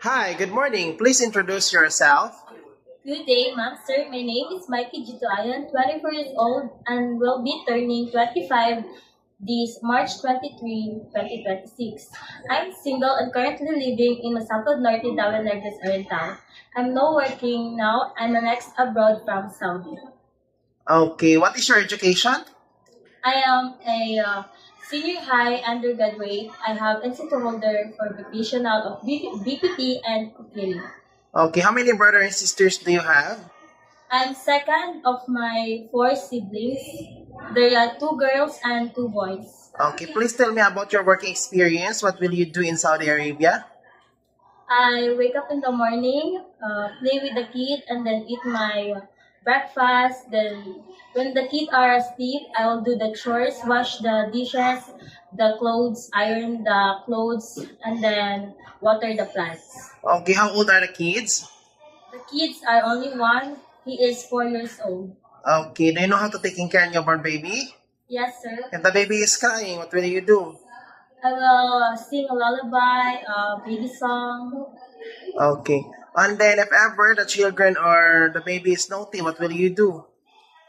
Hi, good morning. Please introduce yourself. Good day, ma'am, sir. My name is Mikey Jituayan, 24 years old, and will be turning 25 this March 23, 2026. I'm single and currently living in Masapod Norte, Davao Negros Oriental. I'm now working now. I'm an ex abroad from Saudi. Okay, what is your education? I am a senior high undergraduate. I have NCT holder for vocational of BPT and cooking. Okay, how many brothers and sisters do you have? I'm second of my four siblings. There are two girls and two boys. Okay, please tell me about your working experience. What will you do in Saudi Arabia? I wake up in the morning, play with the kid, and then eat my breakfast. Then, when the kids are asleep, I will do the chores, wash the dishes, the clothes, iron the clothes, and then water the plants. Okay, how old are the kids? The kids are only one. He is 4 years old. Okay, do you know how to take care of your newborn baby? Yes, sir. If the baby is crying, what will you do? I will sing a lullaby, a baby song. Okay, and then if ever the children or the baby is naughty, what will you do?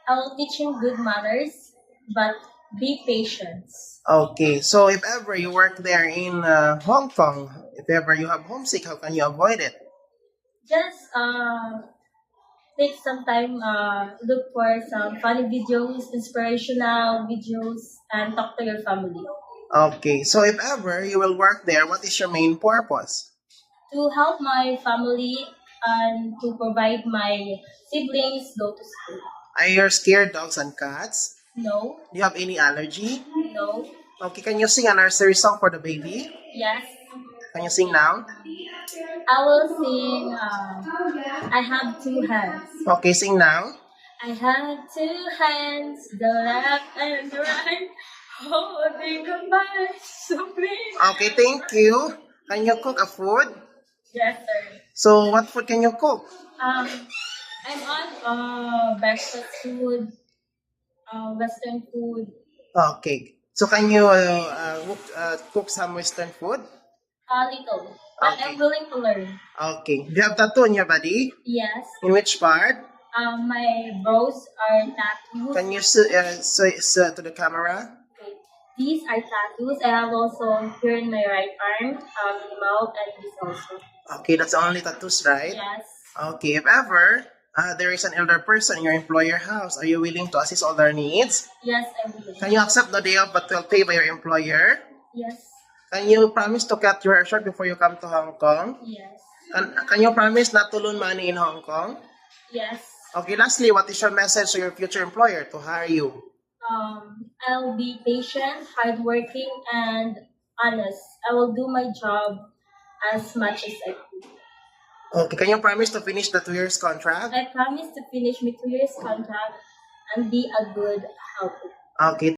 I will teach him good manners, but be patient. Okay, so if ever you work there in Hong Kong, if ever you have homesick, how can you avoid it? Just take some time, look for some funny videos, inspirational videos, and talk to your family. Okay, so if ever you will work there, what is your main purpose? To help my family and to provide my siblings go to school. Are you scared dogs and cats? No, Do you have any allergy? no, Okay, can you sing a nursery song for the baby? yes. Can you sing now? I will sing. I have two hands. Okay, sing now. I have two hands, the left and the right, holding combined, so please. Okay, thank you. Can you cook a food? Yes, sir. So, what food can you cook? Um, I'm on breakfast food, Western food, Okay, so can you cook some Western food? a little, but Okay. I'm willing to learn. Okay, do you have tattoo on your body? Yes. In which part? My brows are tattoos. Can you say to the camera? Okay. These are tattoos. I have also here in my right arm, mouth, and this also. Okay, that's only tattoos, right? Yes. Okay, if ever there is an elder person in your employer house, are you willing to assist all their needs? Yes, I will. Can you accept the day off but will pay by your employer? Yes. Can you promise to cut your hair short before you come to Hong Kong? Yes. Can you promise not to loan money in Hong Kong? Yes. Okay, lastly, what is your message to your future employer to hire you? I'll be patient, hardworking, and honest. I will do my job as much as I could. Okay, can you promise to finish the 2 years contract? I promise to finish my 2 years contract and be a good helper. Okay,